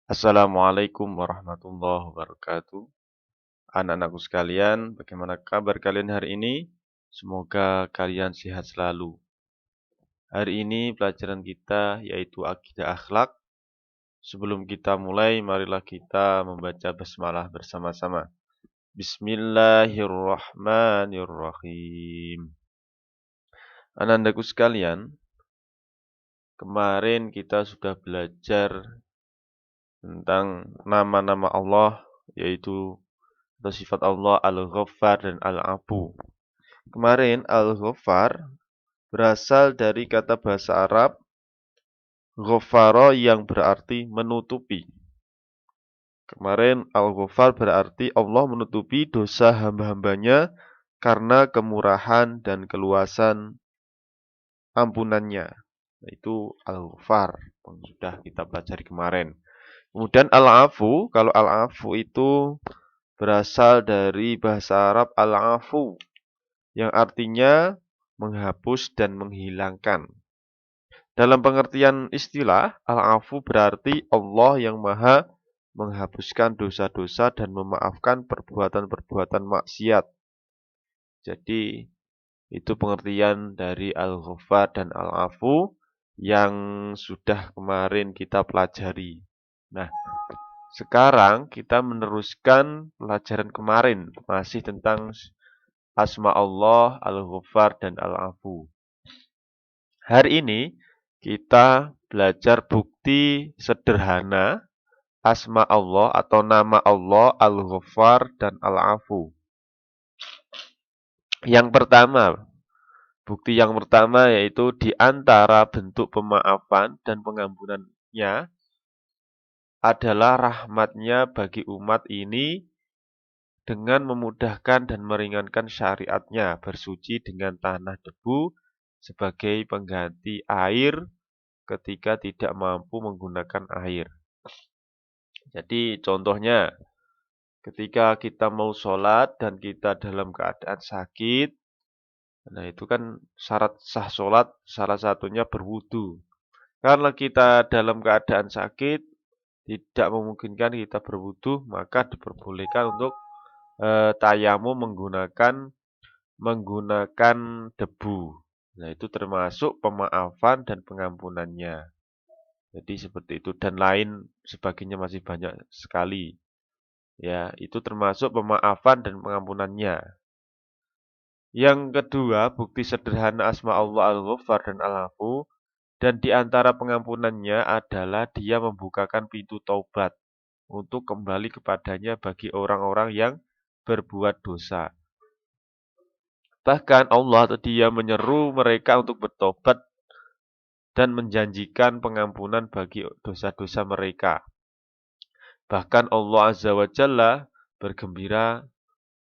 Assalamualaikum warahmatullahi wabarakatuh. Anak-anakku sekalian, bagaimana kabar kalian hari ini? Semoga kalian sehat selalu. Hari ini pelajaran kita yaitu akidah akhlak. Sebelum kita mulai, marilah kita membaca basmalah bersama-sama. Bismillahirrahmanirrahim. Anak-anakku sekalian, kemarin kita sudah belajar tentang nama-nama Allah, yaitu atau sifat Allah Al-Ghaffar dan Al-Afu. Kemarin Al-Ghaffar berasal dari kata bahasa Arab Ghafara yang berarti menutupi. Kemarin Al-Ghaffar berarti Allah menutupi dosa hamba-hambanya karena kemurahan dan keluasan ampunannya. Itu Al-Ghaffar yang sudah kita pelajari kemarin. Kemudian Al-Afu, kalau Al-Afu itu berasal dari bahasa Arab Al-Afu yang artinya menghapus dan menghilangkan. Dalam pengertian istilah, Al-Afu berarti Allah yang maha menghapuskan dosa-dosa dan memaafkan perbuatan-perbuatan maksiat. Jadi, itu pengertian dari Al-Ghaffar dan Al-Afu yang sudah kemarin kita pelajari. Nah, sekarang kita meneruskan pelajaran kemarin, masih tentang Asma Allah, Al-Ghaffar, dan Al-Afu. Hari ini kita belajar bukti sederhana Asma Allah atau nama Allah Al-Ghaffar dan Al-Afu. Bukti yang pertama yaitu di antara bentuk pemaafan dan pengampunannya adalah rahmatnya bagi umat ini dengan memudahkan dan meringankan syariatnya bersuci dengan tanah debu sebagai pengganti air ketika tidak mampu menggunakan air. Jadi contohnya ketika kita mau sholat dan kita dalam keadaan sakit, nah itu kan syarat sah sholat salah satunya berwudu. Karena kita dalam keadaan sakit, tidak memungkinkan kita berwudu, maka diperbolehkan untuk tayamum menggunakan debu. Nah, itu termasuk pemaafan dan pengampunannya. Jadi seperti itu dan lain sebagainya masih banyak sekali. Ya, itu termasuk pemaafan dan pengampunannya. Yang kedua, bukti sederhana asma Allah Al-Ghaffar dan Al-Afu dan di antara pengampunannya adalah dia membukakan pintu taubat untuk kembali kepadanya bagi orang-orang yang berbuat dosa. Bahkan Allah atau dia menyeru mereka untuk bertobat dan menjanjikan pengampunan bagi dosa-dosa mereka. Bahkan Allah Azza wa Jalla bergembira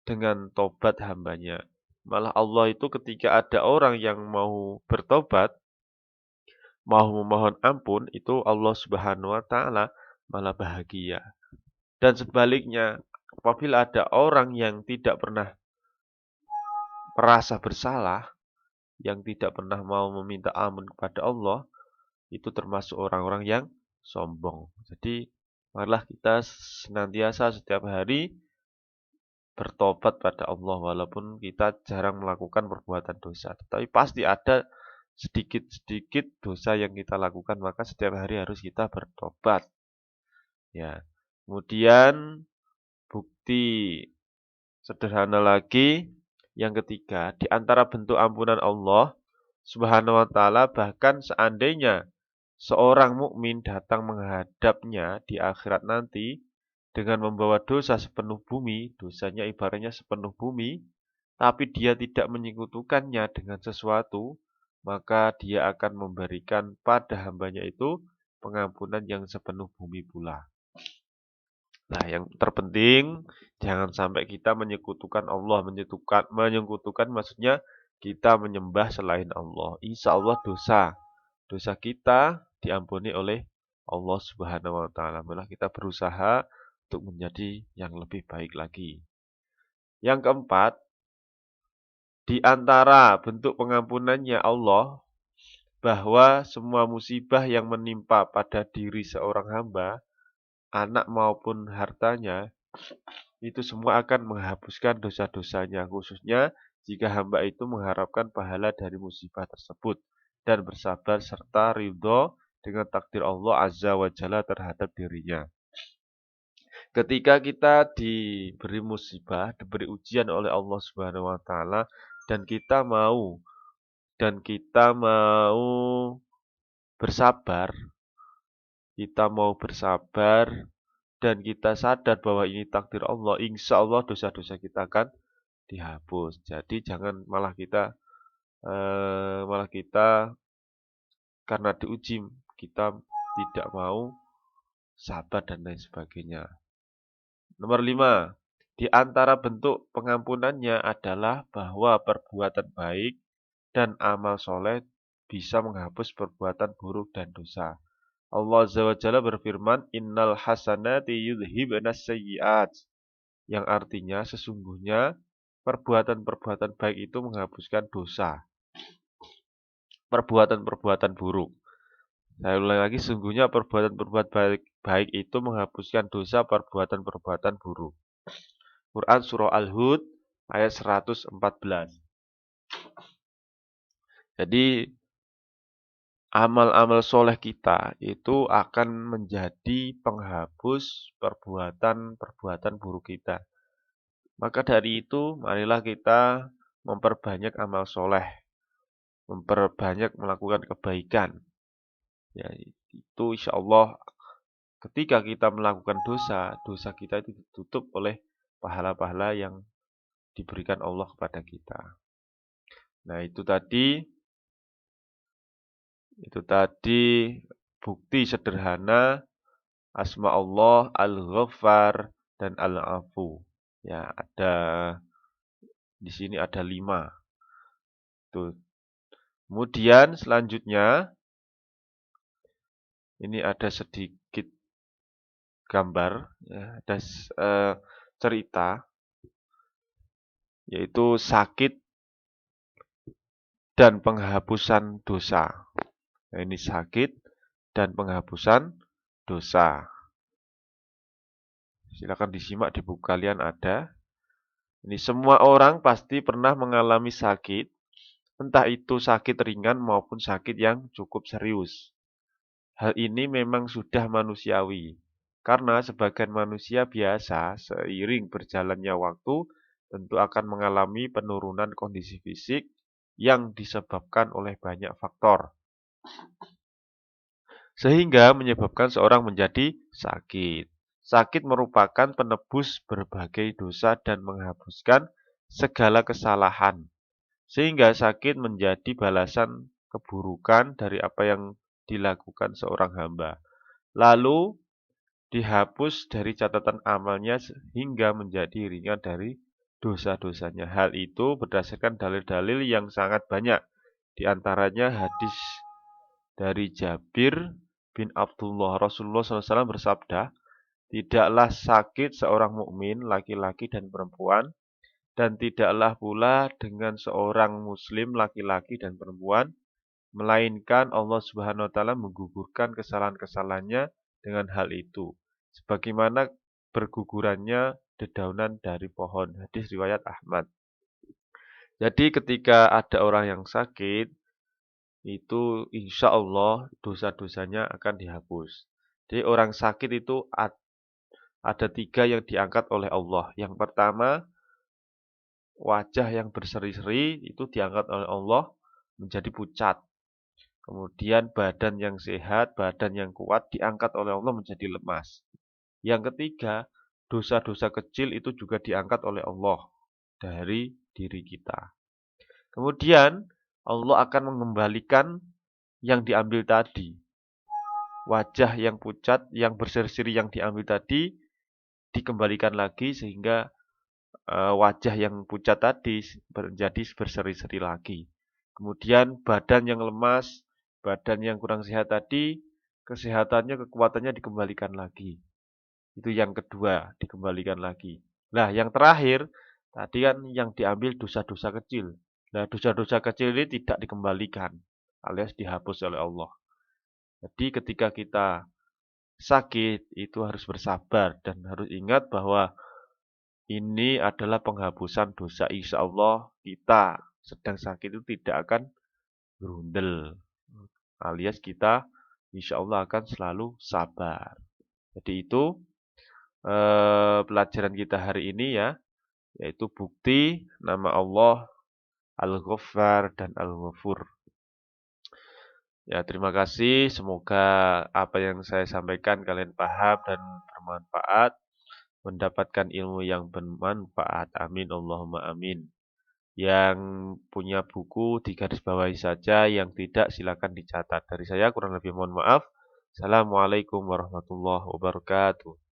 dengan tobat hambanya. Malah Allah itu ketika ada orang yang mau bertobat, mau memohon ampun, itu Allah Subhanahu wa Ta'ala malah bahagia. Dan sebaliknya, apabila ada orang yang tidak pernah merasa bersalah, yang tidak pernah mau meminta ampun kepada Allah, itu termasuk orang-orang yang sombong. Jadi, marilah kita senantiasa setiap hari bertobat pada Allah walaupun kita jarang melakukan perbuatan dosa. Tetapi pasti ada sedikit-sedikit dosa yang kita lakukan, maka setiap hari harus kita bertobat. Ya. Kemudian bukti sederhana lagi yang ketiga, di antara bentuk ampunan Allah Subhanahu wa taala bahkan seandainya seorang mukmin datang menghadapnya di akhirat nanti dengan membawa dosa sepenuh bumi, dosanya ibaratnya sepenuh bumi, tapi dia tidak menyekutukannya dengan sesuatu, maka dia akan memberikan pada hambanya itu pengampunan yang sepenuh bumi pula. Nah, yang terpenting jangan sampai kita menyekutukan Allah, menyekutukan maksudnya kita menyembah selain Allah. Insya Allah dosa kita diampuni oleh Allah Subhanahu wa taala. Malah kita berusaha untuk menjadi yang lebih baik lagi. Yang keempat, di antara bentuk pengampunannya Allah bahwa semua musibah yang menimpa pada diri seorang hamba anak maupun hartanya, itu semua akan menghapuskan dosa-dosanya, khususnya jika hamba itu mengharapkan pahala dari musibah tersebut dan bersabar serta ridho dengan takdir Allah Azza wa Jalla terhadap dirinya. Ketika kita diberi musibah, diberi ujian oleh Allah Subhanahu wa taala dan kita mau bersabar, dan kita sadar bahwa ini takdir Allah, insya Allah dosa-dosa kita akan dihapus. Jadi jangan malah kita karena diuji kita tidak mau sabar dan lain sebagainya. Nomor 5, di antara bentuk pengampunannya adalah bahwa perbuatan baik dan amal soleh bisa menghapus perbuatan buruk dan dosa. Allah Azza wa Jalla berfirman, Innal hasanati yudhibnas sayyi'at. Yang artinya sesungguhnya perbuatan-perbuatan baik itu menghapuskan dosa, perbuatan-perbuatan buruk. Saya ulang lagi, sesungguhnya perbuatan-perbuatan baik itu menghapuskan dosa, perbuatan-perbuatan buruk. Quran Surah Al-Hud ayat 114. Jadi amal-amal soleh kita itu akan menjadi penghapus perbuatan-perbuatan buruk kita. Maka dari itu, marilah kita memperbanyak amal soleh, memperbanyak melakukan kebaikan. Ya, itu insya Allah ketika kita melakukan dosa, dosa kita itu ditutup oleh pahala-pahala yang diberikan Allah kepada kita. Nah, itu tadi bukti sederhana asma Allah Al-Ghaffar dan Al-Afu. Ya, di sini ada 5. Tuh. Kemudian selanjutnya ini ada sedikit gambar, ya, ada cerita, yaitu sakit dan penghapusan dosa. Nah, ini sakit dan penghapusan dosa. Silakan disimak di buku kalian ada. Ini semua orang pasti pernah mengalami sakit, entah itu sakit ringan maupun sakit yang cukup serius. Hal ini memang sudah manusiawi, karena sebagian manusia biasa seiring berjalannya waktu tentu akan mengalami penurunan kondisi fisik yang disebabkan oleh banyak faktor, sehingga menyebabkan seorang menjadi sakit. Sakit merupakan penebus berbagai dosa dan menghapuskan segala kesalahan, sehingga sakit menjadi balasan keburukan dari apa yang dilakukan seorang hamba. Lalu dihapus dari catatan amalnya hingga menjadi ringan dari dosa-dosanya. Hal itu berdasarkan dalil-dalil yang sangat banyak. Di antaranya hadis dari Jabir bin Abdullah. Rasulullah SAW bersabda, tidaklah sakit seorang mukmin laki-laki dan perempuan, dan tidaklah pula dengan seorang muslim laki-laki dan perempuan, melainkan Allah Subhanahu wa taala menggugurkan kesalahan-kesalahannya dengan hal itu, sebagaimana bergugurannya dedaunan dari pohon. Hadis riwayat Ahmad. Jadi ketika ada orang yang sakit, itu insya Allah dosa-dosanya akan dihapus. Jadi orang sakit itu ada 3 yang diangkat oleh Allah. Yang pertama, wajah yang berseri-seri itu diangkat oleh Allah menjadi pucat. Kemudian badan yang sehat, badan yang kuat diangkat oleh Allah menjadi lemas. Yang ketiga, dosa-dosa kecil itu juga diangkat oleh Allah dari diri kita. Kemudian Allah akan mengembalikan yang diambil tadi. Wajah yang pucat, yang berseri-seri yang diambil tadi dikembalikan lagi sehingga wajah yang pucat tadi menjadi berseri-seri lagi. Kemudian badan yang lemas, badan yang kurang sehat tadi, kesehatannya, kekuatannya dikembalikan lagi. Itu yang kedua, dikembalikan lagi. Nah, yang terakhir, tadi kan yang diambil dosa-dosa kecil. Nah, dosa-dosa kecil ini tidak dikembalikan, alias dihapus oleh Allah. Jadi ketika kita sakit itu harus bersabar dan harus ingat bahwa ini adalah penghapusan dosa. Insya Allah kita sedang sakit itu tidak akan berundel. Alias kita insya Allah akan selalu sabar. Jadi itu pelajaran kita hari ini ya, yaitu bukti nama Allah Al-Ghaffar dan Al-Ghafur. Ya, terima kasih. Semoga apa yang saya sampaikan kalian paham dan bermanfaat, mendapatkan ilmu yang bermanfaat. Amin, Allahumma amin. Yang punya buku digarisbawahi saja, yang tidak silakan dicatat. Dari saya kurang lebih mohon maaf. Assalamualaikum warahmatullahi wabarakatuh.